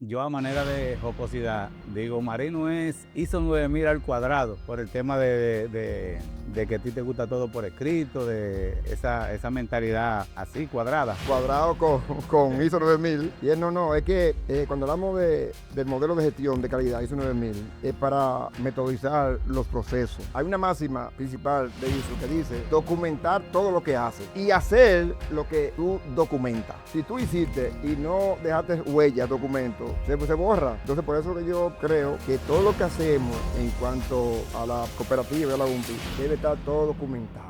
yo a manera de jocosidad digo, Marino hizo 9000 al cuadrado por el tema de que a ti te gusta todo por escrito, de esa mentalidad así cuadrada. Cuadrado con ISO 9000. Y es no, es que cuando hablamos del modelo de gestión de calidad ISO 9000, es para metodizar los procesos. Hay una máxima principal de ISO que dice documentar todo lo que haces y hacer lo que tú documentas. Si tú hiciste y no dejaste huella, documento, se borra. Entonces por eso que yo creo que todo lo que hacemos en cuanto a la cooperativa y a la UMPI debe estar todo documentado.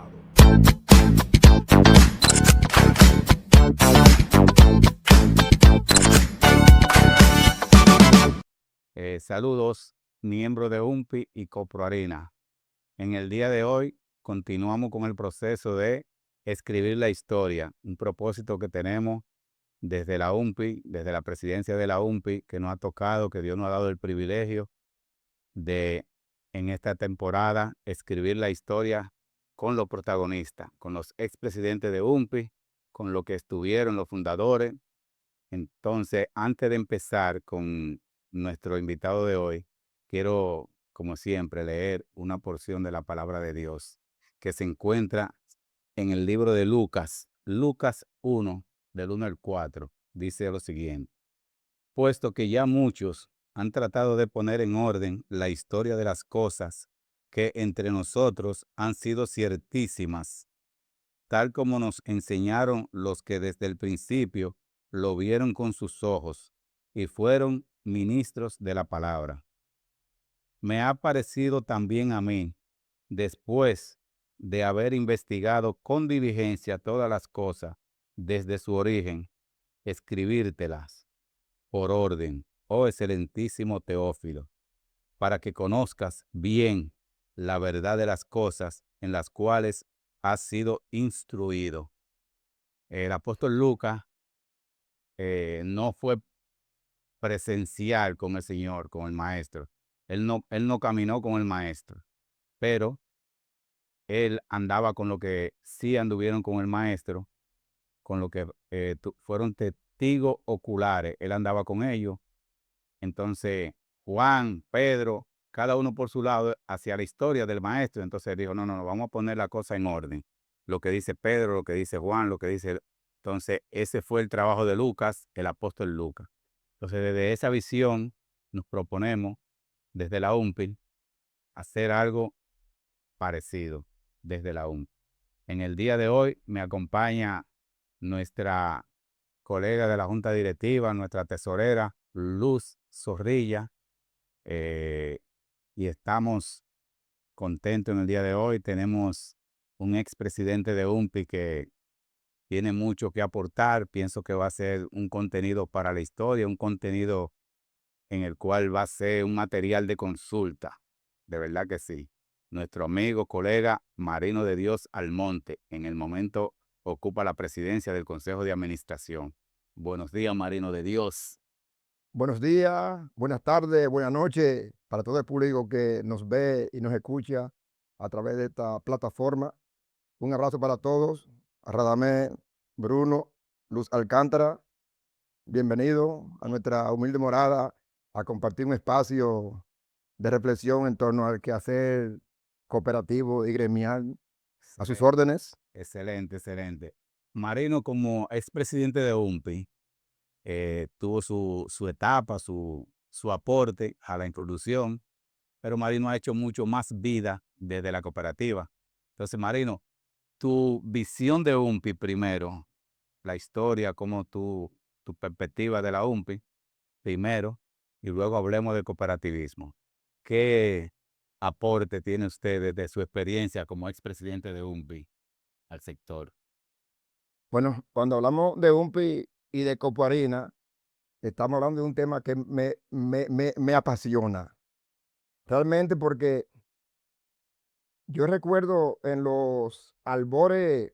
Saludos, miembros de UMPI y Coproarena. En el día de hoy continuamos con el proceso de escribir la historia, un propósito que tenemos desde la UMPI, desde la presidencia de la UMPI, que nos ha tocado, que Dios nos ha dado el privilegio de en esta temporada escribir la historia con los protagonistas, con los expresidentes de UMPI, con los que estuvieron los fundadores. Entonces, antes de empezar con nuestro invitado de hoy, quiero, como siempre, leer una porción de la palabra de Dios que se encuentra en el libro de Lucas, Lucas 1, del 1 al 4. Dice lo siguiente: puesto que ya muchos han tratado de poner en orden la historia de las cosas que entre nosotros han sido ciertísimas, tal como nos enseñaron los que desde el principio lo vieron con sus ojos y fueron ministros de la palabra. Me ha parecido también a mí, después de haber investigado con diligencia todas las cosas desde su origen, escribírtelas por orden, oh excelentísimo Teófilo, para que conozcas bien la verdad de las cosas en las cuales has sido instruido. El apóstol Lucas no fue presencial con el Señor, con el Maestro. Él no caminó con el Maestro, pero él andaba con lo que sí anduvieron con el Maestro, con lo que fueron testigos oculares. Él andaba con ellos. Entonces, Juan, Pedro, cada uno por su lado hacia la historia del Maestro. Entonces dijo, no, no, no, vamos a poner la cosa en orden. Lo que dice Pedro, lo que dice Juan, lo que dice... Entonces, ese fue el trabajo de Lucas, el apóstol Lucas. Entonces, desde esa visión nos proponemos, desde la UMPIL, hacer algo parecido desde la UMPIL. En el día de hoy me acompaña nuestra colega de la Junta Directiva, nuestra tesorera, Luz Zorrilla, eh, y estamos contentos en el día de hoy. Tenemos un expresidente de UMPI que tiene mucho que aportar. Pienso que va a ser un contenido para la historia, un contenido en el cual va a ser un material de consulta. De verdad que sí. Nuestro amigo, colega Marino de Dios Almonte, en el momento ocupa la presidencia del Consejo de Administración. Buenos días, Marino de Dios. Buenos días, buenas tardes, buenas noches para todo el público que nos ve y nos escucha a través de esta plataforma. Un abrazo para todos. A Radamés, Bruno, Luz Alcántara, bienvenido a nuestra humilde morada a compartir un espacio de reflexión en torno al quehacer cooperativo y gremial. A sus Excelente, órdenes. excelente, excelente. Marino, como expresidente de UMPI, tuvo su etapa, su aporte a la introducción, pero Marino ha hecho mucho más vida desde la cooperativa. Entonces, Marino, tu visión de UMPI primero, la historia, como tu perspectiva de la UMPI primero, y luego hablemos de cooperativismo. ¿Qué aporte tiene usted desde su experiencia como expresidente de UMPI al sector? Bueno, cuando hablamos de UMPI y de Coparina, estamos hablando de un tema que me apasiona. Realmente porque yo recuerdo en los albores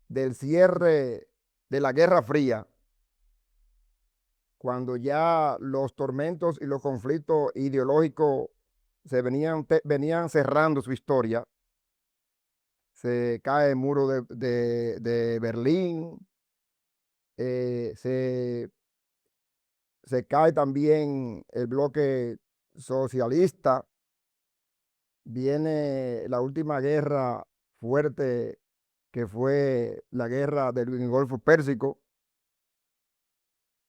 del cierre de la Guerra Fría, cuando ya los tormentos y los conflictos ideológicos venían cerrando su historia, se cae el muro de Berlín, se se cae también el bloque socialista, viene la última guerra fuerte que fue la guerra del Golfo Pérsico.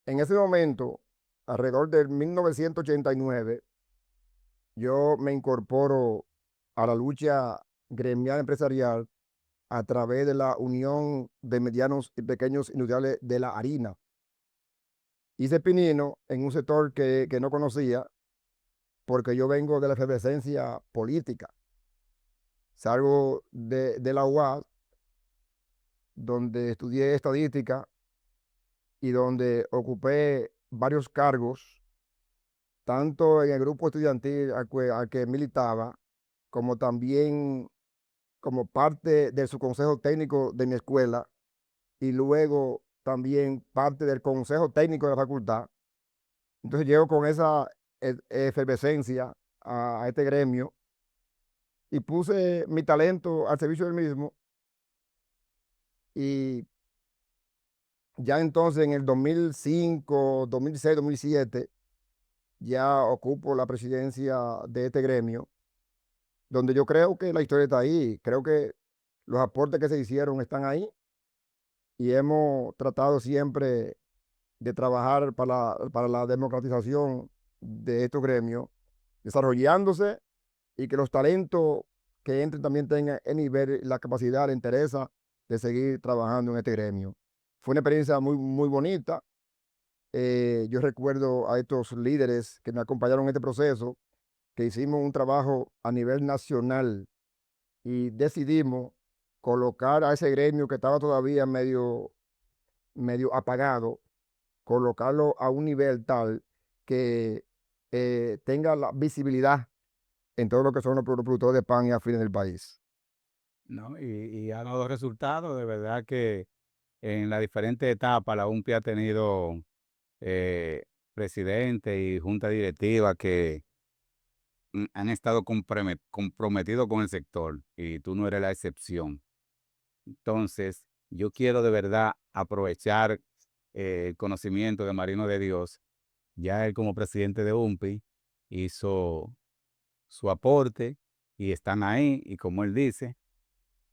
En ese momento, alrededor del 1989, yo me incorporo a la lucha gremial empresarial a través de la Unión de Medianos y Pequeños Industriales de la Harina. Hice pinino en un sector que no conocía porque yo vengo de la efervescencia política. Salgo de la UAS, donde estudié estadística y donde ocupé varios cargos, tanto en el grupo estudiantil al que militaba, como también como parte de su consejo técnico de mi escuela y luego también parte del consejo técnico de la facultad. Entonces llego con esa efervescencia a este gremio y puse mi talento al servicio del mismo y ya entonces en el 2005, 2006, 2007 ya ocupo la presidencia de este gremio, donde yo creo que la historia está ahí, creo que los aportes que se hicieron están ahí y hemos tratado siempre de trabajar para la democratización de estos gremios, desarrollándose y que los talentos que entren también tengan el nivel, la capacidad, la interés de seguir trabajando en este gremio. Fue una experiencia muy, muy bonita. Yo recuerdo a estos líderes que me acompañaron en este proceso, que hicimos un trabajo a nivel nacional y decidimos colocar a ese gremio que estaba todavía medio apagado, colocarlo a un nivel tal que tenga la visibilidad en todo lo que son los productores de pan y afines del país. ¿No? Y ha dado resultados, de verdad que en las diferentes etapas la UMPI ha tenido eh, presidente y junta directiva que han estado comprometidos con el sector y tú no eres la excepción. Entonces, yo quiero de verdad aprovechar el conocimiento de Marino de Dios. Ya él como presidente de UMPI hizo su aporte y están ahí y como él dice,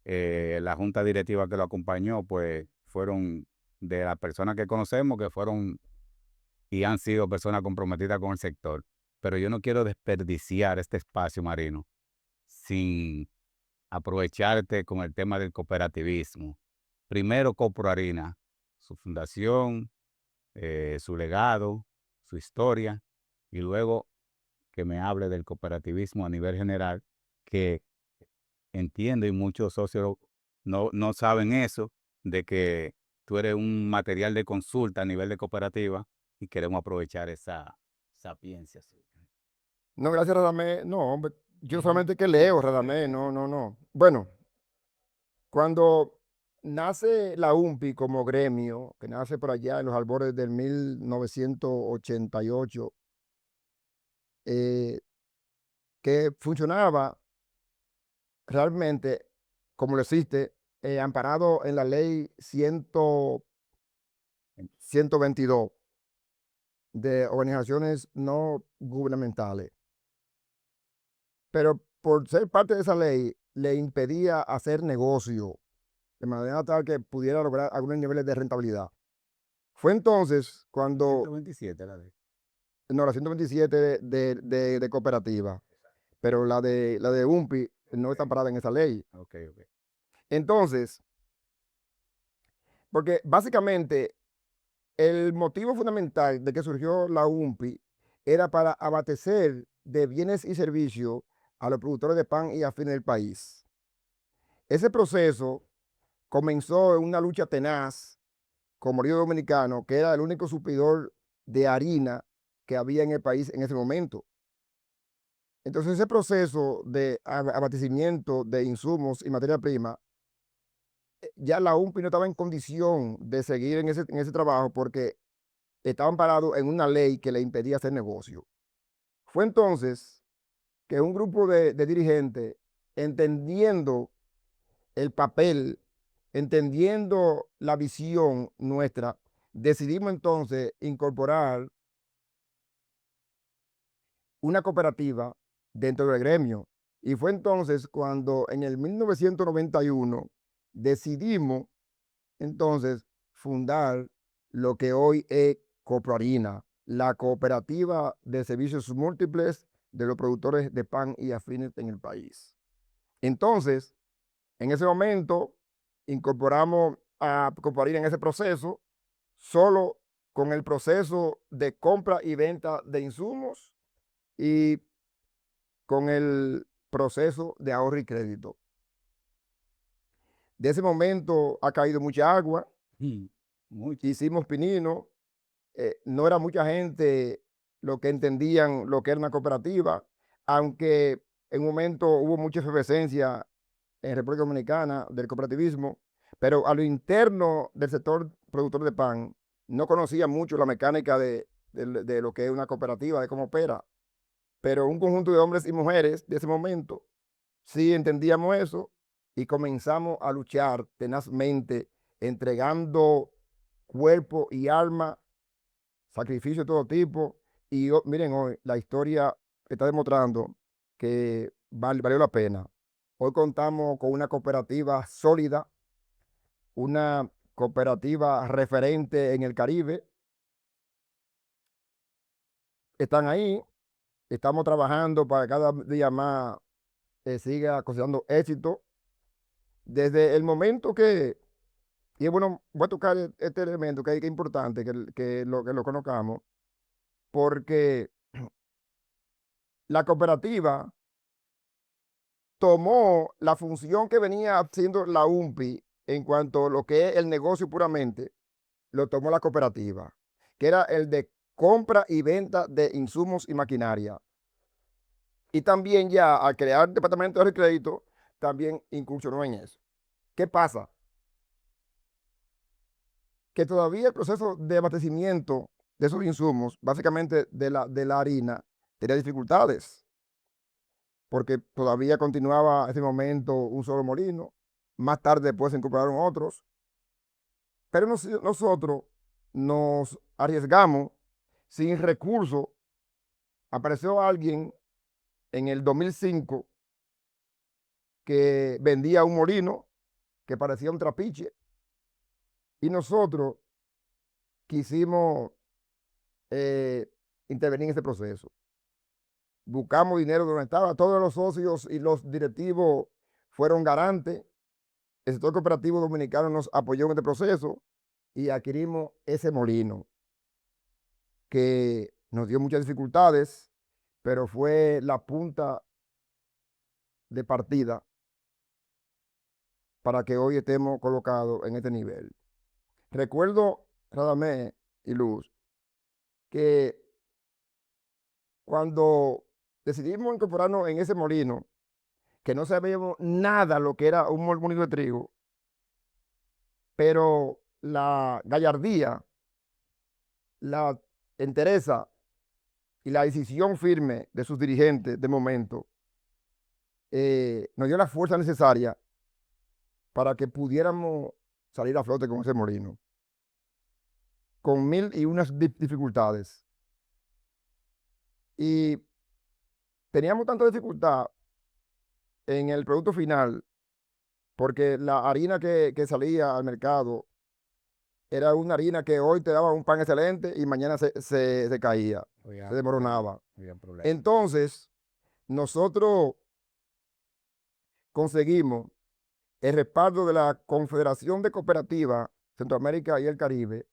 la junta directiva que lo acompañó, pues fueron de las personas que conocemos que fueron y han sido personas comprometidas con el sector. Pero yo no quiero desperdiciar este espacio, Marino, sin aprovecharte con el tema del cooperativismo. Primero, Copro Harina, su fundación, su legado, su historia, y luego que me hable del cooperativismo a nivel general, que entiendo y muchos socios no saben eso, de que tú eres un material de consulta a nivel de cooperativa y queremos aprovechar esa sapiencia suya. No, gracias, Radamés. No, hombre, yo Ujú. solamente que leo, Radamés. No, no, no. Bueno, cuando nace la UMPI como gremio, que nace por allá en los albores del 1988, eh, que funcionaba realmente como lo existe, amparado en la ley 122 de organizaciones no gubernamentales. Pero por ser parte de esa ley, le impedía hacer negocio de manera tal que pudiera lograr algunos niveles de rentabilidad. Fue entonces cuando, 127 la de. no, la 127 de cooperativa, pero la de UMPI no está Ok, amparada en esa ley. ok, ok. Entonces, porque básicamente el motivo fundamental de que surgió la UMPI era para abastecer de bienes y servicios a los productores de pan y afines del país. Ese proceso comenzó en una lucha tenaz con Molido Dominicano, que era el único suplidor de harina que había en el país en ese momento. Entonces ese proceso de abastecimiento de insumos y materia prima, ya la UMPI no estaba en condición de seguir en ese trabajo porque estaban parados en una ley que le impedía hacer negocio. Fue entonces que un grupo de dirigentes, entendiendo el papel, entendiendo la visión nuestra, decidimos entonces incorporar una cooperativa dentro del gremio. Y fue entonces cuando en el 1991 decidimos entonces fundar lo que hoy es Coproharina, la cooperativa de servicios múltiples de los productores de pan y afines en el país. Entonces, en ese momento, incorporamos a Coproharina en ese proceso, solo con el proceso de compra y venta de insumos y con el proceso de ahorro y crédito. De ese momento ha caído mucha agua, Mm, mucho. hicimos pinino, no era mucha gente lo que entendían lo que era una cooperativa, aunque en un momento hubo mucha efervescencia en República Dominicana del cooperativismo, pero a lo interno del sector productor de pan no conocía mucho la mecánica de lo que es una cooperativa, de cómo opera, pero un conjunto de hombres y mujeres de ese momento sí entendíamos eso y comenzamos a luchar tenazmente, entregando cuerpo y alma, sacrificio de todo tipo. Y miren, hoy la historia está demostrando que valió la pena. Hoy contamos con una cooperativa sólida, una cooperativa referente en el Caribe. Están ahí, estamos trabajando para cada día más siga cosechando éxito. Desde el momento que, y bueno, voy a tocar este elemento que es importante que lo conozcamos, porque la cooperativa tomó la función que venía haciendo la UMPI en cuanto a lo que es el negocio puramente, lo tomó la cooperativa, que era el de compra y venta de insumos y maquinaria. Y también ya al crear el departamento de crédito, también incursionó en eso. ¿Qué pasa? Que todavía el proceso de abastecimiento de esos insumos, básicamente de la harina, tenía dificultades, porque todavía continuaba en ese momento un solo molino, más tarde después se incorporaron otros, pero nosotros nos arriesgamos sin recursos. Apareció alguien en el 2005 que vendía un molino que parecía un trapiche y nosotros quisimos eh, intervenir en ese proceso. Buscamos dinero de donde estaba, todos los socios y los directivos fueron garantes. El sector cooperativo dominicano nos apoyó en este proceso y adquirimos ese molino que nos dio muchas dificultades, pero fue la punta de partida para que hoy estemos colocados en este nivel. Recuerdo, Radamés y Luz, que cuando decidimos incorporarnos en ese molino, que no sabíamos nada lo que era un molino de trigo, pero la gallardía, la entereza y la decisión firme de sus dirigentes de momento nos dio la fuerza necesaria para que pudiéramos salir a flote con ese molino, con mil y unas dificultades. Y teníamos tanta dificultad en el producto final, porque la harina que salía al mercado era una harina que hoy te daba un pan excelente y mañana se caía, se desmoronaba. Había problema. Entonces, nosotros conseguimos el respaldo de la Confederación de Cooperativas Centroamérica y el Caribe,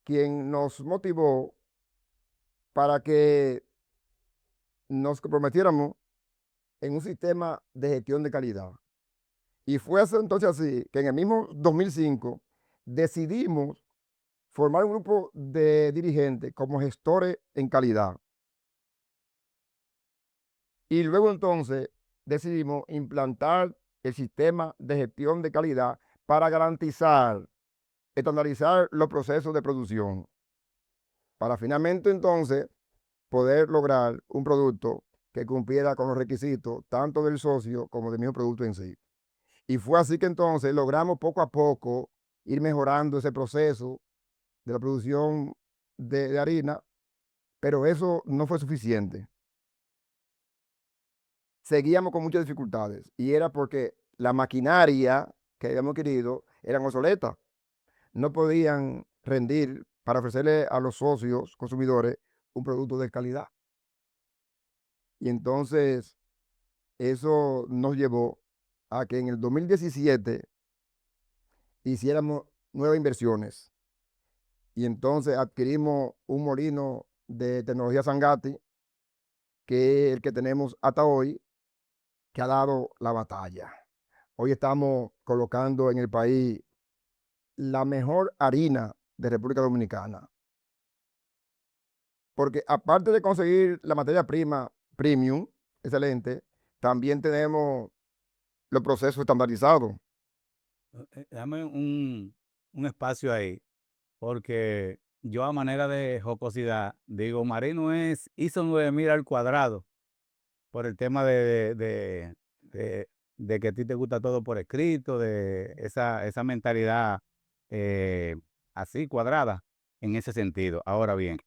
quien nos motivó para que nos comprometiéramos en un sistema de gestión de calidad. Y fue entonces así que en el mismo 2005 decidimos formar un grupo de dirigentes como gestores en calidad. Y luego entonces decidimos implantar el sistema de gestión de calidad para garantizar, estandarizar los procesos de producción, para finalmente entonces poder lograr un producto que cumpliera con los requisitos tanto del socio como del mismo producto en sí. Y fue así que entonces logramos poco a poco ir mejorando ese proceso de la producción de harina Pero eso no fue suficiente. Seguíamos con muchas dificultades y era porque la maquinaria que habíamos adquirido eran obsoletas. No podían rendir para ofrecerle a los socios consumidores un producto de calidad. Y entonces eso nos llevó a que en el 2017 hiciéramos nuevas inversiones. Y entonces adquirimos un molino de tecnología Sangati, que es el que tenemos hasta hoy, que ha dado la batalla. Hoy estamos colocando en el país la mejor harina de República Dominicana. Porque aparte de conseguir la materia prima premium, excelente, también tenemos los procesos estandarizados. Dame un espacio ahí, porque yo a manera de jocosidad digo, Marino hizo 9000 al cuadrado por el tema de, de que a ti te gusta todo por escrito, de esa mentalidad eh, así cuadrada en ese sentido. Ahora bien,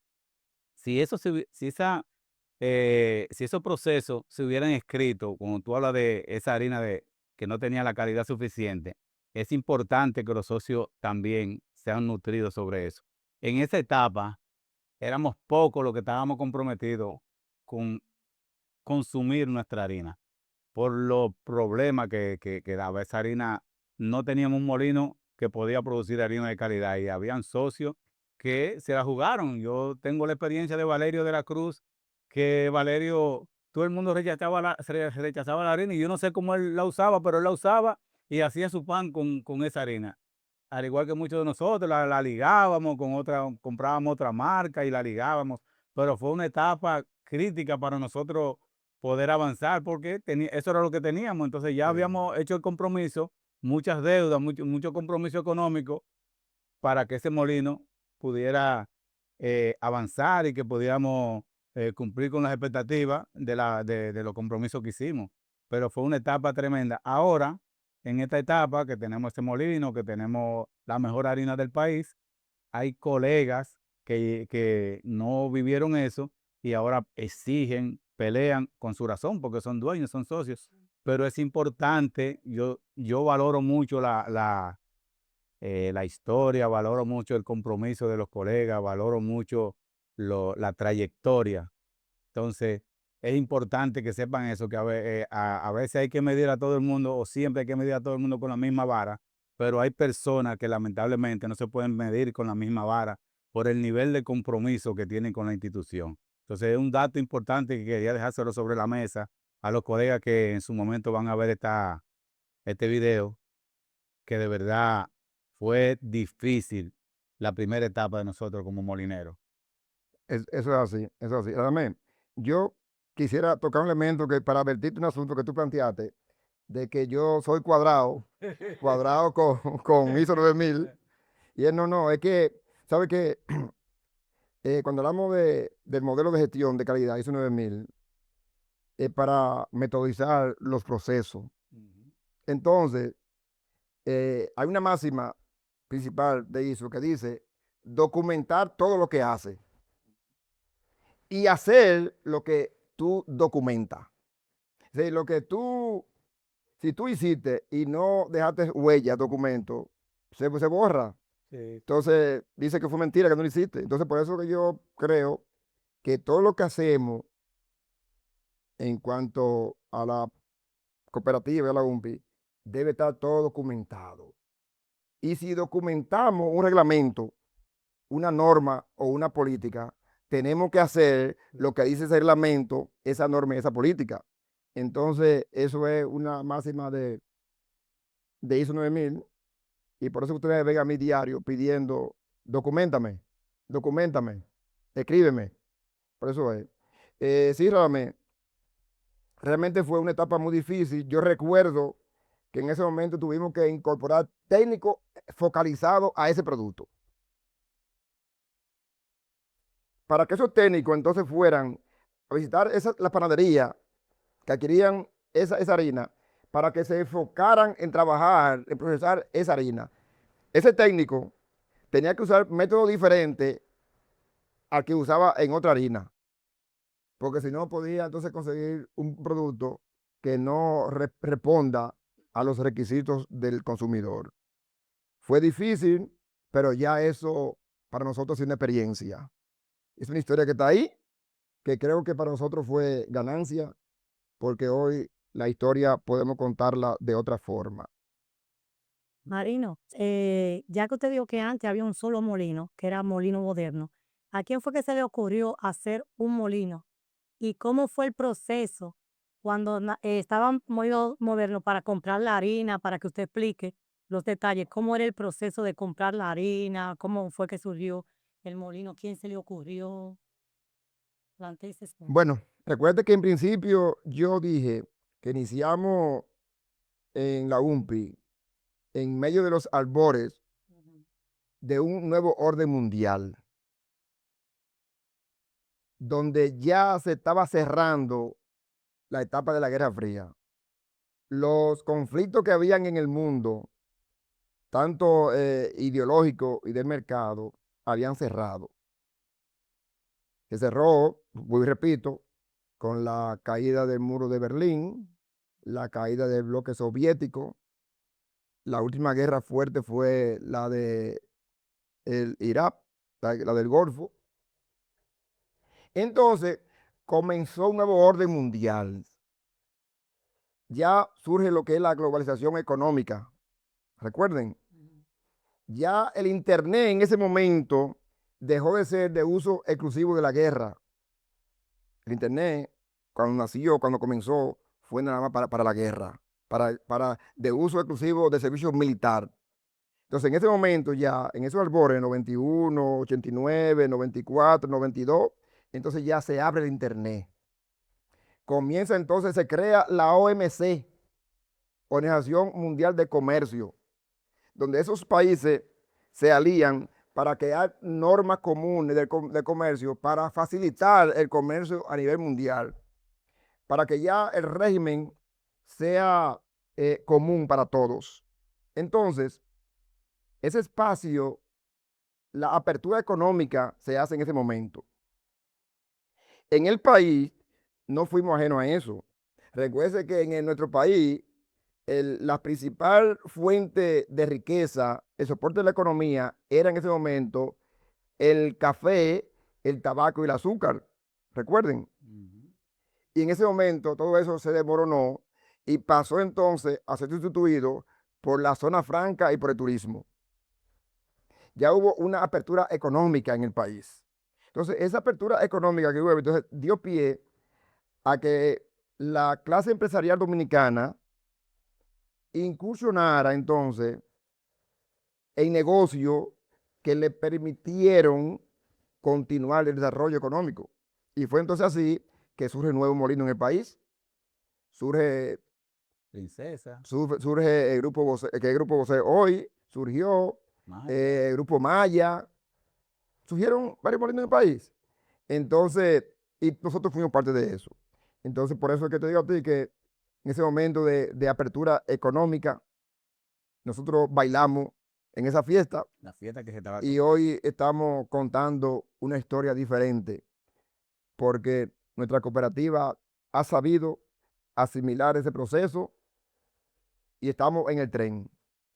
si eso se hubi- si esa si esos procesos se hubieran escrito, como tú hablas de esa harina que no tenía la calidad suficiente, es importante que los socios también sean nutridos sobre eso. En esa etapa éramos pocos los que estábamos comprometidos con consumir nuestra harina por los problemas que daba esa harina. No teníamos un molino que podía producir harina de calidad y habían socios que se la jugaron. Yo tengo la experiencia de Valerio de la Cruz, que Valerio, todo el mundo rechazaba la harina y yo no sé cómo él la usaba, pero él la usaba y hacía su pan con esa harina. Al igual que muchos de nosotros, la ligábamos con otra, comprábamos otra marca y la ligábamos, pero fue una etapa crítica para nosotros poder avanzar, porque eso era lo que teníamos. Entonces ya Sí, habíamos hecho el compromiso, muchas deudas, mucho compromiso económico para que ese molino pudiera avanzar y que pudiéramos cumplir con las expectativas de los compromisos que hicimos. Pero fue una etapa tremenda. Ahora, en esta etapa que tenemos este molino, que tenemos la mejor harina del país, hay colegas que no vivieron eso y ahora exigen, pelean con su razón porque son dueños, son socios. Pero es importante, yo valoro mucho la historia, valoro mucho el compromiso de los colegas, valoro mucho la trayectoria. Entonces, es importante que sepan eso, que a veces hay que medir a todo el mundo o siempre hay que medir a todo el mundo con la misma vara, pero hay personas que lamentablemente no se pueden medir con la misma vara por el nivel de compromiso que tienen con la institución. Entonces, es un dato importante que quería dejárselo sobre la mesa a los colegas que en su momento van a ver este video, que de verdad fue difícil la primera etapa de nosotros como molineros. eso es así, eso es así. Además, yo quisiera tocar un elemento que para advertirte un asunto que tú planteaste, de que yo soy cuadrado, cuadrado con ISO 9000, y es no, es que, ¿sabe qué? Cuando hablamos del modelo de gestión de calidad ISO 9000, es para metodizar los procesos. Ujú. Entonces, hay una máxima principal de ISO que dice documentar todo lo que hace y hacer lo que tú documentas. Es decir, lo que tú, si tú hiciste y no dejaste huella, documento, se borra. Sí. Entonces, dice que fue mentira, que no lo hiciste. Entonces, por eso que yo creo que todo lo que hacemos en cuanto a la cooperativa, a la UMPI, debe estar todo documentado. Y si documentamos un reglamento, una norma o una política, tenemos que hacer lo que dice ese reglamento, esa norma y esa política. Entonces, eso es una máxima de ISO 9000 y por eso ustedes ven a mi diario pidiendo, documentame, documentame, escríbeme. Por eso es. Sí, realmente fue una etapa muy difícil. Yo recuerdo que en ese momento tuvimos que incorporar técnicos focalizados a ese producto. Para que esos técnicos entonces fueran a visitar la panadería que adquirían esa harina, para que se enfocaran en trabajar, en procesar esa harina. Ese técnico tenía que usar métodos diferentes al que usaba en otra harina, porque si no podía entonces conseguir un producto que no responda a los requisitos del consumidor. Fue difícil, pero ya eso para nosotros es una experiencia. Es una historia que está ahí, que creo que para nosotros fue ganancia, porque hoy la historia podemos contarla de otra forma. Marino, ya que usted dijo que antes había un solo molino, que era molino moderno, ¿a quién fue que se le ocurrió hacer un molino? ¿Y cómo fue el proceso cuando estaban molino moderno para comprar la harina, para que usted explique los detalles? ¿Cómo era el proceso de comprar la harina? ¿Cómo fue que surgió el molino? ¿Quién se le ocurrió? Plantea ese punto. Bueno, recuerde que en principio yo dije que iniciamos en la UMPI en medio de los albores Ujú. de un nuevo orden mundial, donde ya se estaba cerrando la etapa de la Guerra Fría. Los conflictos que habían en el mundo, tanto ideológico y del mercado, habían cerrado. Se cerró, voy y repito, con la caída del muro de Berlín, la caída del bloque soviético. La última guerra fuerte fue la de el Irak, la del Golfo. Entonces comenzó un nuevo orden mundial. Ya surge lo que es la globalización económica. Recuerden, Ujú. ya el Internet en ese momento dejó de ser de uso exclusivo de la guerra. El Internet, cuando nació, cuando comenzó, fue nada más para la guerra, para de uso exclusivo de servicio militar. Entonces, en ese momento ya, en esos albores, 91, 89, 94, 92, entonces ya se abre el Internet. Comienza entonces, se crea la OMC, Organización Mundial de Comercio, donde esos países se alían para crear normas comunes de comercio para facilitar el comercio a nivel mundial, para que ya el régimen sea común para todos. Entonces, ese espacio, la apertura económica se hace en ese momento. En el país no fuimos ajenos a eso. Recuerde que en nuestro país la principal fuente de riqueza, el soporte de la economía, era en ese momento el café, el tabaco y el azúcar. Recuerden. Ujú. Y en ese momento todo eso se desmoronó y pasó entonces a ser sustituido por la zona franca y por el turismo. Ya hubo una apertura económica en el país. Entonces, esa apertura económica que hubo, entonces dio pie a que la clase empresarial dominicana incursionara entonces en negocios que le permitieron continuar el desarrollo económico. Y fue entonces así que surge el nuevo molino en el país, surge, Princesa, surge el grupo Bosé, que el grupo Bosé hoy surgió, Maya. el grupo Maya, surgieron varios molinos en el país. Entonces, y nosotros fuimos parte de eso. Entonces, por eso es que te digo a ti que en ese momento de apertura económica, nosotros bailamos en esa fiesta La fiesta que se estaba y hoy estamos contando una historia diferente porque nuestra cooperativa ha sabido asimilar ese proceso y estamos en el tren.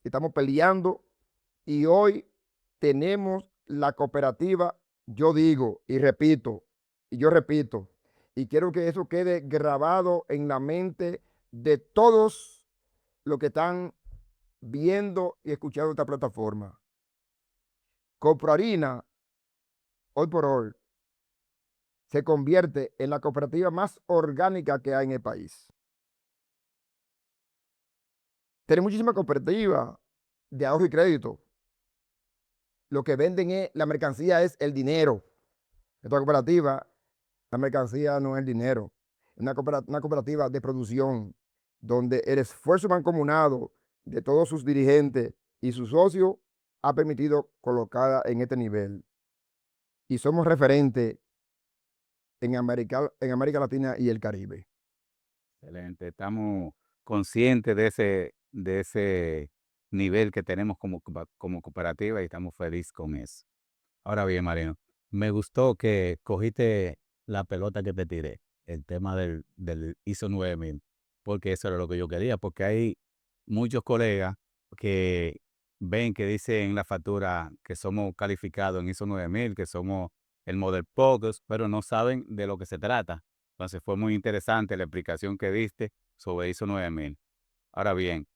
Estamos peleando y hoy tenemos la cooperativa, yo digo y yo repito, y quiero que eso quede grabado en la mente de todos los que están viendo y escuchando esta plataforma. Coproharina, hoy por hoy, se convierte en la cooperativa más orgánica que hay en el país. Tiene muchísimas cooperativas de ahorro y crédito. Lo que venden es, la mercancía es el dinero. Esta cooperativa, la mercancía no es el dinero. Es una cooperativa de producción donde el esfuerzo mancomunado de todos sus dirigentes y sus socios ha permitido colocarla en este nivel. Y somos referentes en América Latina y el Caribe. excelente. Estamos conscientes de ese nivel que tenemos como cooperativa y estamos felices con eso. Ahora bien, Marino, Me gustó que cogiste la pelota que te tiré, el tema del ISO 9000, porque eso era lo que yo quería, porque hay muchos colegas que ven que dicen en la factura que somos calificados en ISO 9000, que somos el Model Focus, pero no saben de lo que se trata. Entonces fue muy interesante la explicación que diste sobre ISO 9000. Ahora bien,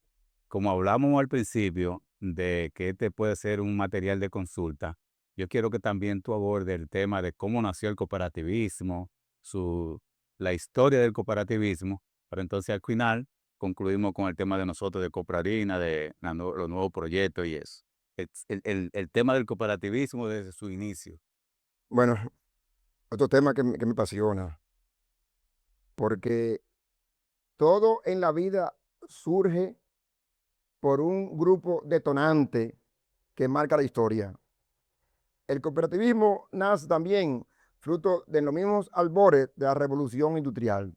como hablamos al principio de que este puede ser un material de consulta, yo quiero que también tú abordes el tema de cómo nació el cooperativismo, su, la historia del cooperativismo, pero entonces al final concluimos con el tema de nosotros de Coprarina, de los nuevos proyectos y eso. El tema del cooperativismo desde su inicio. Bueno, otro tema que me apasiona, porque todo en la vida surge por un grupo detonante que marca la historia. El cooperativismo nace también fruto de los mismos albores de la revolución industrial.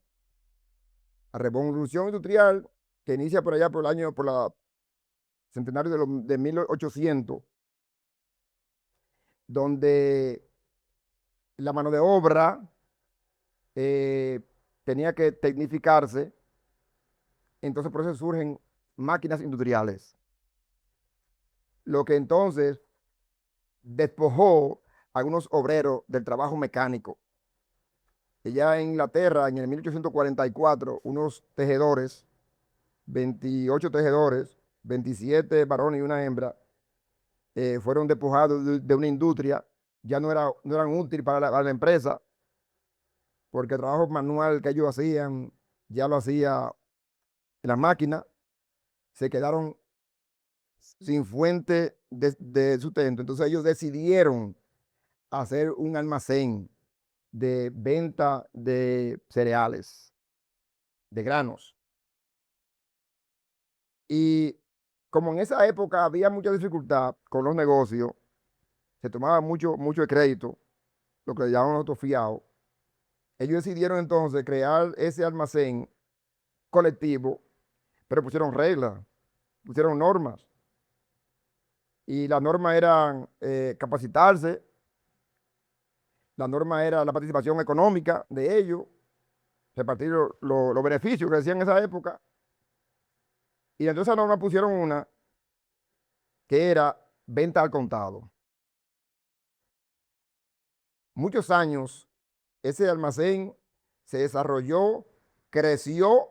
La revolución industrial que inicia por allá por el año, por la centenario de 1800, donde la mano de obra eh, tenía que tecnificarse, entonces por eso surgen máquinas industriales, lo que entonces despojó a algunos obreros del trabajo mecánico. Y ya en Inglaterra, en el 1844, unos tejedores, 28 tejedores, 27 varones y una hembra, fueron despojados de una industria, ya no eran útiles para la empresa, porque el trabajo manual que ellos hacían ya lo hacía en las máquinas, se quedaron sin fuente de sustento. Entonces ellos decidieron hacer un almacén de venta de cereales, de granos. Y como en esa época había mucha dificultad con los negocios, se tomaba mucho de crédito, lo que le llamaban autofiado. Ellos decidieron entonces crear ese almacén colectivo, pero pusieron reglas, pusieron normas. Y las normas eran capacitarse, la norma era la participación económica de ellos, repartir los beneficios que decían en esa época. Y dentro de esa norma pusieron una que era venta al contado. Muchos años ese almacén se desarrolló, creció,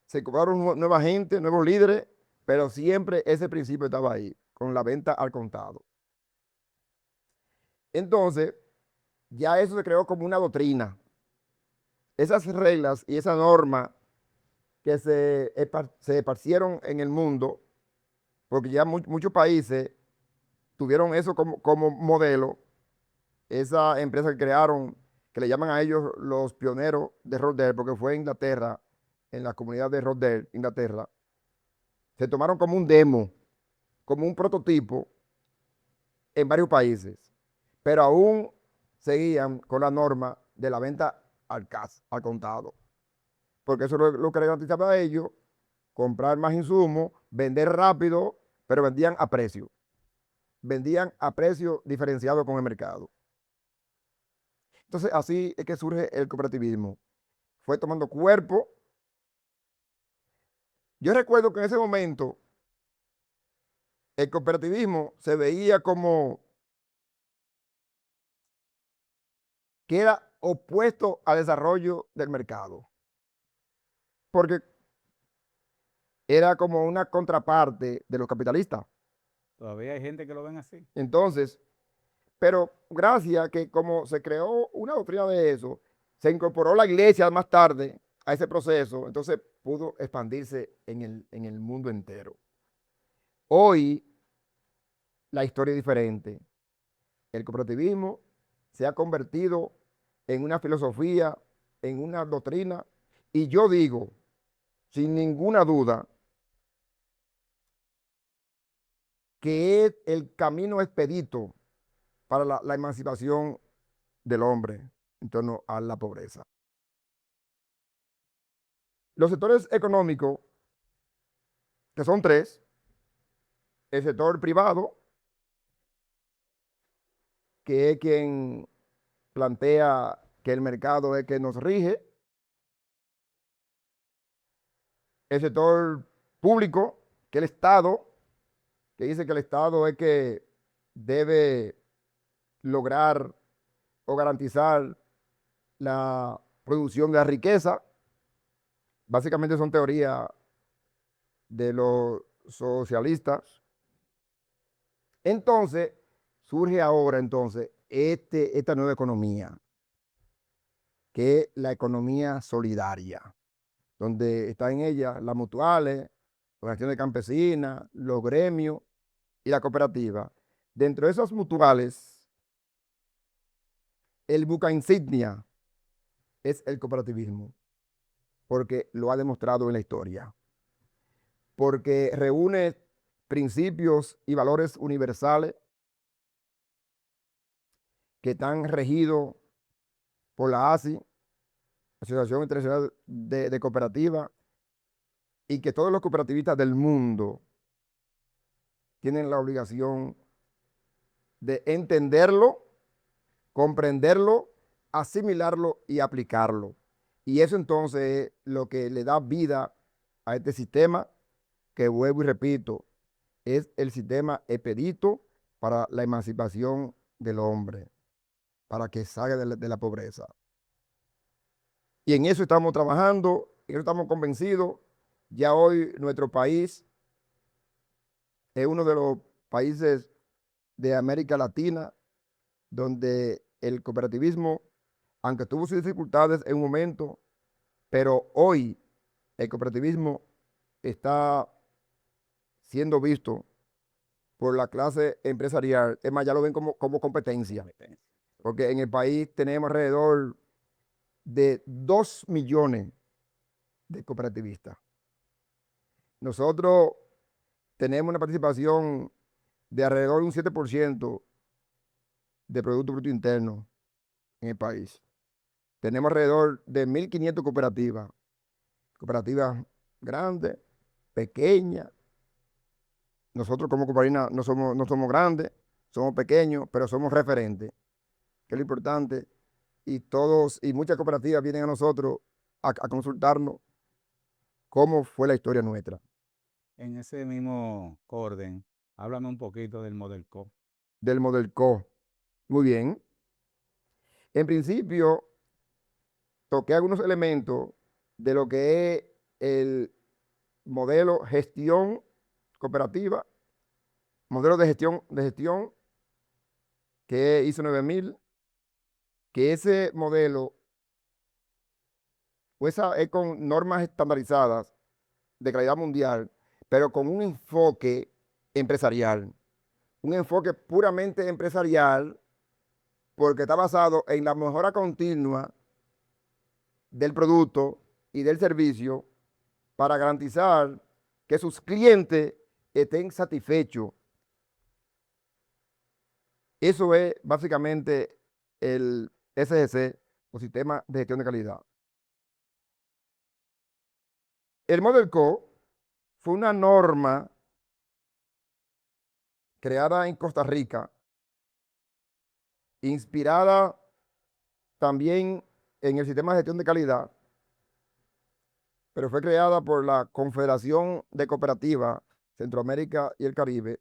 se cobraron nueva gente, nuevos líderes, pero siempre ese principio estaba ahí, con la venta al contado. Entonces, ya eso se creó como una doctrina. Esas reglas y esa norma que se esparcieron en el mundo, porque ya muchos países tuvieron eso como modelo, esa empresa que crearon, que le llaman a ellos los pioneros de Rochdale, porque fue en Inglaterra, en la comunidad de Rochdale, Inglaterra, se tomaron como un demo, como un prototipo en varios países, pero aún seguían con la norma de la venta al cash, al contado, porque eso es lo que le garantizaba a ellos, comprar más insumos, vender rápido, pero vendían a precio diferenciado con el mercado. Entonces, así es que surge el cooperativismo. Fue tomando cuerpo. Yo recuerdo que en ese momento el cooperativismo se veía como que era opuesto al desarrollo del mercado, porque era como una contraparte de los capitalistas. Todavía hay gente que lo ven así. Entonces, pero gracias que como se creó una doctrina de eso, se incorporó la iglesia más tarde a ese proceso, entonces pudo expandirse en el mundo entero. Hoy la historia es diferente. El cooperativismo se ha convertido en una filosofía, en una doctrina, y yo digo, sin ninguna duda, que es el camino expedito para la emancipación del hombre en torno a la pobreza. Los sectores económicos, que son tres: el sector privado, que es quien plantea que el mercado es que nos rige, el sector público, que el Estado, que dice que el Estado es que debe lograr o garantizar la producción de la riqueza. Básicamente son teorías de los socialistas. Entonces, surge ahora entonces esta nueva economía, que es la economía solidaria, donde están en ella las mutuales, organizaciones campesinas, los gremios y la cooperativa. Dentro de esas mutuales, el buque insignia es el cooperativismo, porque lo ha demostrado en la historia, porque reúne principios y valores universales que están regidos por la ASI, Asociación Internacional de Cooperativas, y que todos los cooperativistas del mundo tienen la obligación de entenderlo, comprenderlo, asimilarlo y aplicarlo. Y eso entonces es lo que le da vida a este sistema, que vuelvo y repito, es el sistema expedito para la emancipación del hombre, para que salga de la pobreza. Y en eso estamos trabajando, en eso estamos convencidos. Ya hoy nuestro país es uno de los países de América Latina donde el cooperativismo, aunque tuvo sus dificultades en un momento, pero hoy el cooperativismo está siendo visto por la clase empresarial. Es más, ya lo ven como competencia, porque en el país tenemos alrededor de 2 millones de cooperativistas. Nosotros tenemos una participación de alrededor de un 7% de Producto Bruto Interno en el país. Tenemos alrededor de 1.500 cooperativas, cooperativas grandes, pequeñas. Nosotros como cooperativa no somos grandes, somos pequeños, pero somos referentes, que es lo importante. Y muchas cooperativas vienen a nosotros a consultarnos cómo fue la historia nuestra. En ese mismo orden, háblame un poquito del Model Co. Del Model Co. Muy bien. En principio, toqué algunos elementos de lo que es el modelo gestión cooperativa, modelo de gestión que es ISO 9000, que ese modelo pues, es con normas estandarizadas de calidad mundial, pero con un enfoque empresarial, un enfoque puramente empresarial, porque está basado en la mejora continua del producto y del servicio para garantizar que sus clientes estén satisfechos. Eso es básicamente el SGC, o Sistema de Gestión de Calidad. El Model Co fue una norma creada en Costa Rica, inspirada también en el Sistema de Gestión de Calidad, pero fue creada por la Confederación de Cooperativas Centroamérica y el Caribe,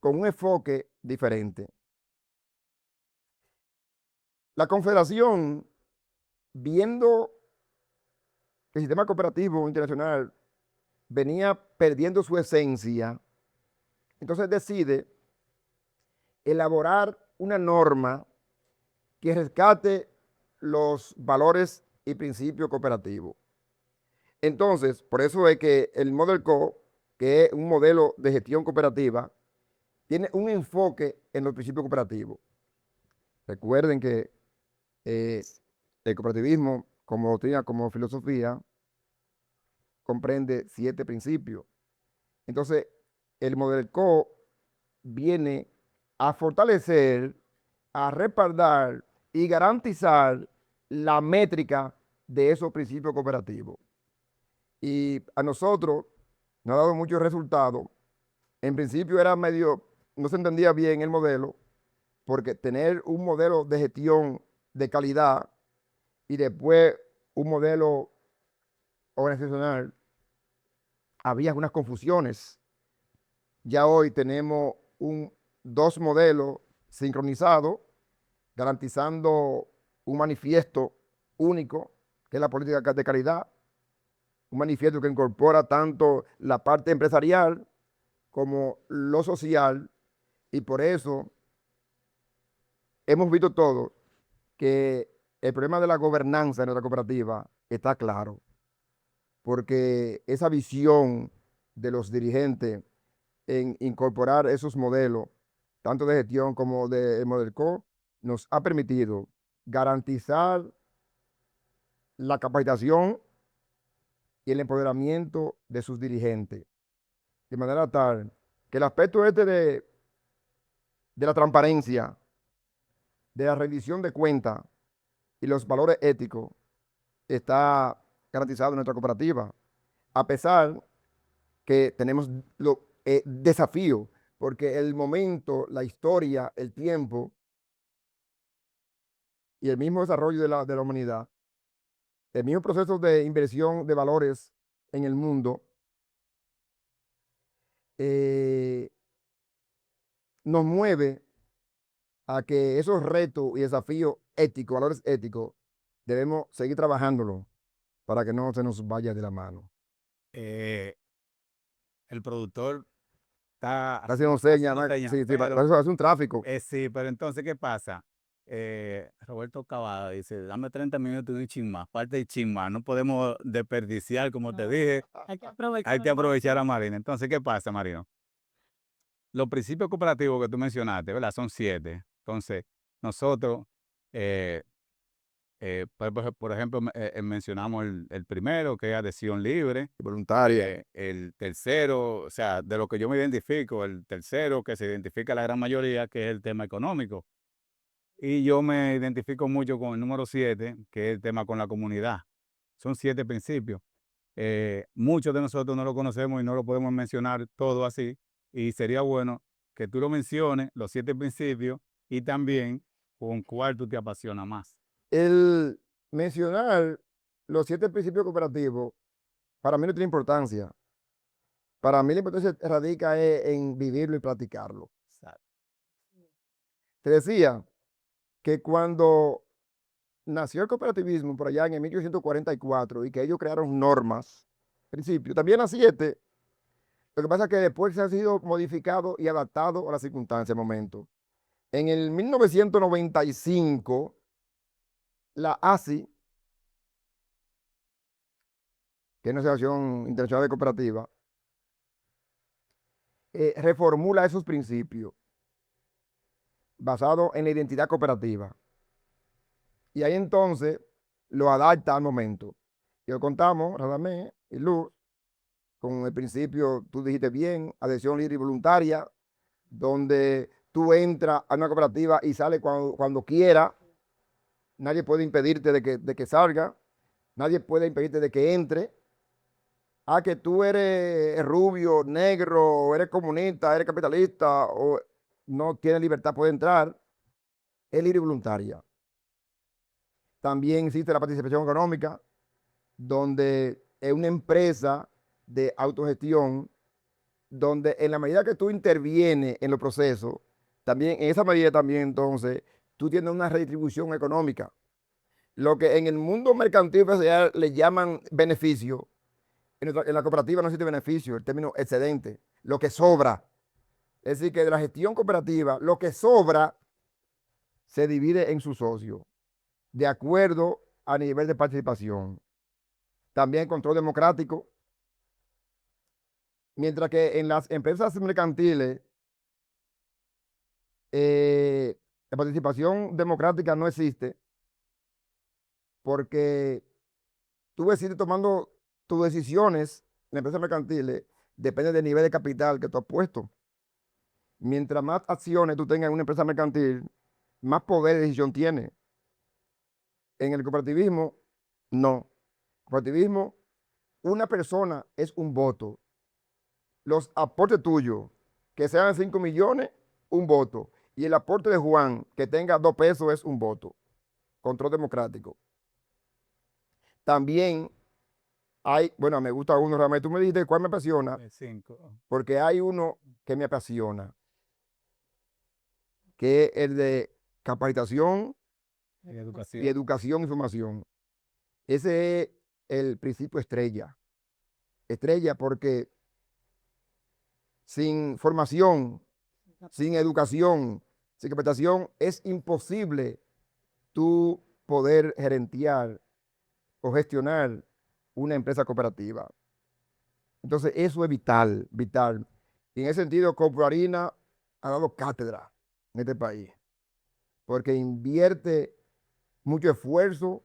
con un enfoque diferente. La Confederación, viendo que el sistema cooperativo internacional venía perdiendo su esencia, entonces decide elaborar una norma que rescate los valores y principios cooperativos. Entonces, por eso es que el Model Co, que es un modelo de gestión cooperativa, tiene un enfoque en los principios cooperativos. Recuerden que el cooperativismo, como doctrina, como filosofía, comprende 7 principios. Entonces, el Model Co viene a fortalecer, a respaldar y garantizar la métrica de esos principios cooperativos. Y a nosotros nos ha dado muchos resultados. En principio era medio, no se entendía bien el modelo, porque tener un modelo de gestión de calidad y después un modelo organizacional, había algunas confusiones. Ya hoy tenemos dos modelos sincronizados, garantizando un manifiesto único, que es la política de calidad, un manifiesto que incorpora tanto la parte empresarial como lo social, y por eso hemos visto todos que el problema de la gobernanza de nuestra cooperativa está claro, porque esa visión de los dirigentes en incorporar esos modelos, tanto de gestión como de Modelco, nos ha permitido garantizar la capacitación y el empoderamiento de sus dirigentes, de manera tal que el aspecto este de la transparencia, de la rendición de cuentas y los valores éticos está garantizado en nuestra cooperativa, a pesar que tenemos desafíos, porque el momento, la historia, el tiempo y el mismo desarrollo de la humanidad, el mismo proceso de inversión de valores en el mundo, eh, nos mueve a que esos retos y desafíos éticos, valores éticos, debemos seguir trabajándolo para que no se nos vaya de la mano. Eh, el productor está Haciendo haciendo señas, señas, sí, sí, para pero eso hace un tráfico. sí, pero entonces, ¿qué pasa? Roberto Cavada dice, dame 30 minutos y un chin más, falta el chin más, no podemos desperdiciar, como te dije, Hay que aprovechar hay que el aprovechar máximo. a Marina. Entonces, ¿qué pasa, Marino? Los principios cooperativos que tú mencionaste, ¿verdad? Son 7. Entonces, nosotros, eh, por ejemplo, mencionamos el primero, que es adhesión libre. Voluntaria. El tercero, o sea, de lo que yo me identifico, el tercero que se identifica la gran mayoría, que es el tema económico. Y yo me identifico mucho con el número 7, que es el tema con la comunidad. Son 7 principios. Muchos de nosotros no lo conocemos y no lo podemos mencionar todo así. Y sería bueno que tú lo menciones, los 7 principios, y también con cuál tú te apasiona más. El mencionar los 7 principios cooperativos, para mí no tiene importancia. Para mí la importancia radica en vivirlo y practicarlo. Exacto. Te decía que cuando nació el cooperativismo por allá en el 1844 y que ellos crearon normas, principios, también las 7, lo que pasa es que después se han sido modificados y adaptados a las circunstancias, momento. En el 1995, la ASI, que es una asociación internacional de cooperativas, reformula esos principios basados en la identidad cooperativa. Y ahí entonces lo adapta al momento. Y lo contamos, Radamés y Luz, con el principio, tú dijiste bien, adhesión libre y voluntaria, donde tú entras a una cooperativa y sales cuando quiera. Nadie puede impedirte de que salga, nadie puede impedirte de que entre. A que tú eres rubio, negro, eres comunista, eres capitalista, o no tienes libertad, puede entrar. Es libre y voluntaria. También existe la participación económica, donde es una empresa de autogestión, donde en la medida que tú intervienes en los procesos, también en esa medida también entonces tú tienes una redistribución económica. Lo que en el mundo mercantil empresarial le llaman beneficio, en la cooperativa no existe beneficio, el término excedente, lo que sobra. Es decir, que de la gestión cooperativa, lo que sobra se divide en sus socios, de acuerdo a nivel de participación. También control democrático, mientras que en las empresas mercantiles la participación democrática no existe, porque tú decides tomando tus decisiones en empresas mercantiles, depende del nivel de capital que tú has puesto. Mientras más acciones tú tengas en una empresa mercantil, más poder de decisión tiene. En el cooperativismo, no. Cooperativismo, una persona es un voto. Los aportes tuyos, que sean 5 millones, un voto. Y el aporte de Juan, que tenga 2 pesos, es un voto. Control democrático. También hay, bueno, me gusta uno realmente. Tú me dijiste cuál me apasiona, Cinco. porque hay uno que me apasiona, que es el de capacitación Y y educación. educación y formación. Ese es el principio estrella. Estrella porque sin formación, sin educación, sin capacitación, es imposible tú poder gerentear o gestionar una empresa cooperativa. Entonces, eso es vital, vital. Y en ese sentido, Harina ha dado cátedra en este país, porque invierte mucho esfuerzo,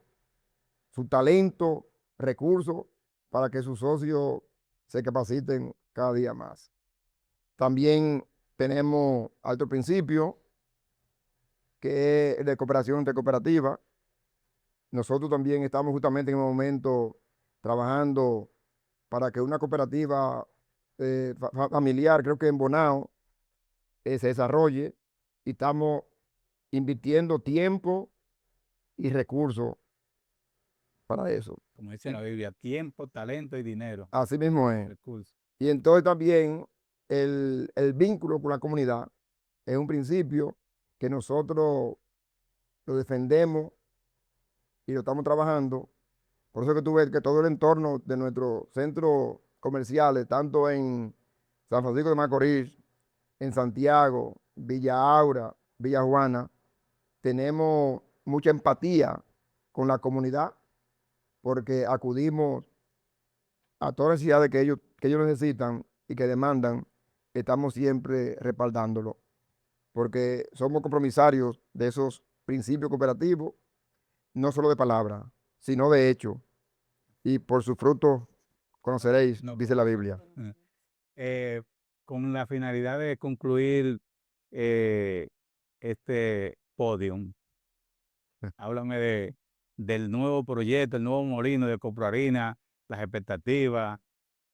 su talento, recursos, para que sus socios se capaciten cada día más. También tenemos Alto Principio, que es de cooperación entre cooperativas. Nosotros también estamos justamente en el momento trabajando para que una cooperativa familiar, creo que en Bonao, se desarrolle, y estamos invirtiendo tiempo y recursos para eso. Como dice la Biblia, tiempo, talento y dinero. Así mismo es. Recursos. Y entonces también el vínculo con la comunidad es un principio que nosotros lo defendemos y lo estamos trabajando. Por eso que tú ves que todo el entorno de nuestros centros comerciales, tanto en San Francisco de Macorís, en Santiago, Villa Aura, Villa Juana, tenemos mucha empatía con la comunidad porque acudimos a todas las necesidades que ellos necesitan y que demandan. Estamos siempre respaldándolo porque somos compromisarios de esos principios cooperativos, no solo de palabra, sino de hecho. Y por su fruto conoceréis, No, dice la Biblia. eh, con la finalidad de concluir eh, este podium, háblame del nuevo proyecto, el nuevo molino de Coproharina, las expectativas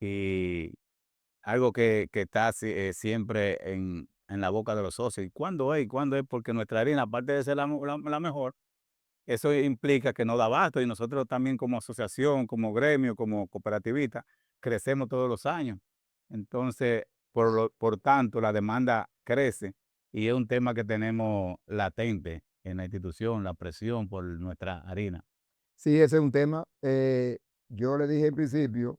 y algo que está siempre en la boca de los socios. ¿Y cuándo es? ¿Cuándo es? Porque nuestra harina, aparte de ser la mejor, eso implica que no da abasto y nosotros también como asociación, como gremio, como cooperativista, crecemos todos los años. Entonces, por tanto, la demanda crece y es un tema que tenemos latente en la institución, la presión por nuestra harina. Sí, ese es un tema. Yo le dije en principio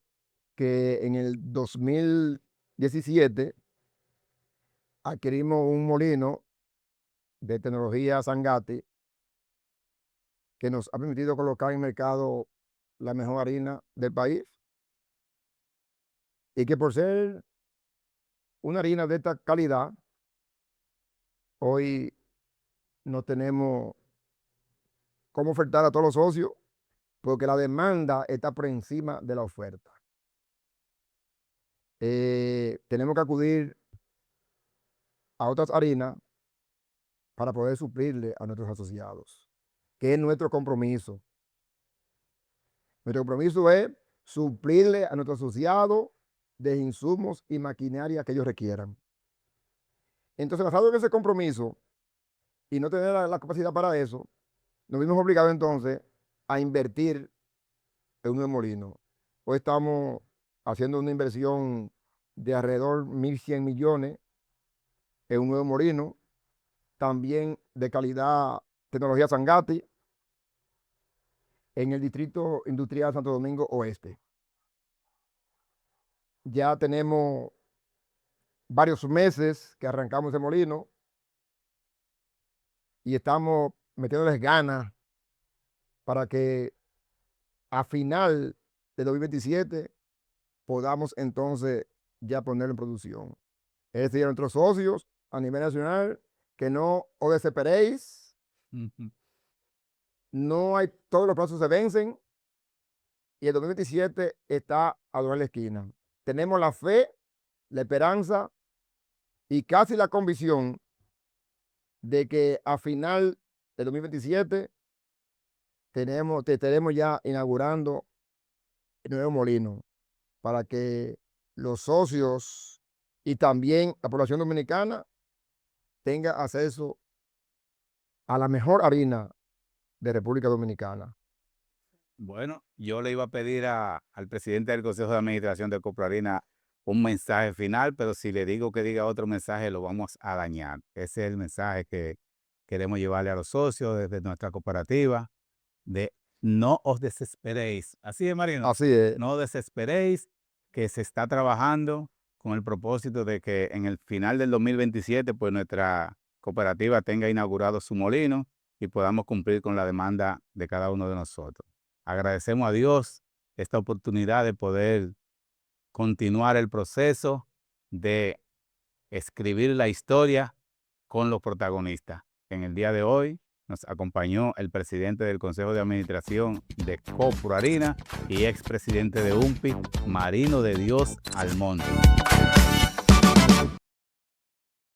que en el 2017 adquirimos un molino de tecnología Sangati que nos ha permitido colocar en el mercado la mejor harina del país y que por ser una harina de esta calidad, hoy no tenemos cómo ofertar a todos los socios porque la demanda está por encima de la oferta. Tenemos que acudir a otras harinas para poder suplirle a nuestros asociados, que es nuestro compromiso. Nuestro compromiso es suplirle a nuestros asociados de insumos y maquinaria que ellos requieran. Entonces, basado en ese compromiso y no tener la capacidad para eso, nos vimos obligados entonces a invertir en un nuevo molino. Hoy estamos haciendo una inversión de alrededor de 1.100 millones en un nuevo molino, también de calidad tecnología Sangati, en el Distrito Industrial Santo Domingo Oeste. Ya tenemos varios meses que arrancamos ese molino y estamos metiéndoles ganas para que a final de 2027 podamos entonces ya ponerlo en producción. Es decir, a nuestros socios a nivel nacional, que no os desesperéis, Ujú. no hay, todos los plazos se vencen y el 2027 está a doblar la esquina. Tenemos la fe, la esperanza y casi la convicción de que a final del 2027 te estaremos ya inaugurando el nuevo molino para que los socios y también la población dominicana tenga acceso a la mejor harina de República Dominicana. Bueno, yo le iba a pedir al presidente del Consejo de Administración de Coproharina un mensaje final, pero si le digo que diga otro mensaje, lo vamos a dañar. Ese es el mensaje que queremos llevarle a los socios desde nuestra cooperativa, de no os desesperéis. Así es, Marino. Así es. No desesperéis, que se está trabajando con el propósito de que en el final del 2027, pues nuestra cooperativa tenga inaugurado su molino y podamos cumplir con la demanda de cada uno de nosotros. Agradecemos a Dios esta oportunidad de poder continuar el proceso de escribir la historia con los protagonistas. En el día de hoy nos acompañó el presidente del Consejo de Administración de Coproharina y expresidente de UMPI, Marino de Dios Almonte.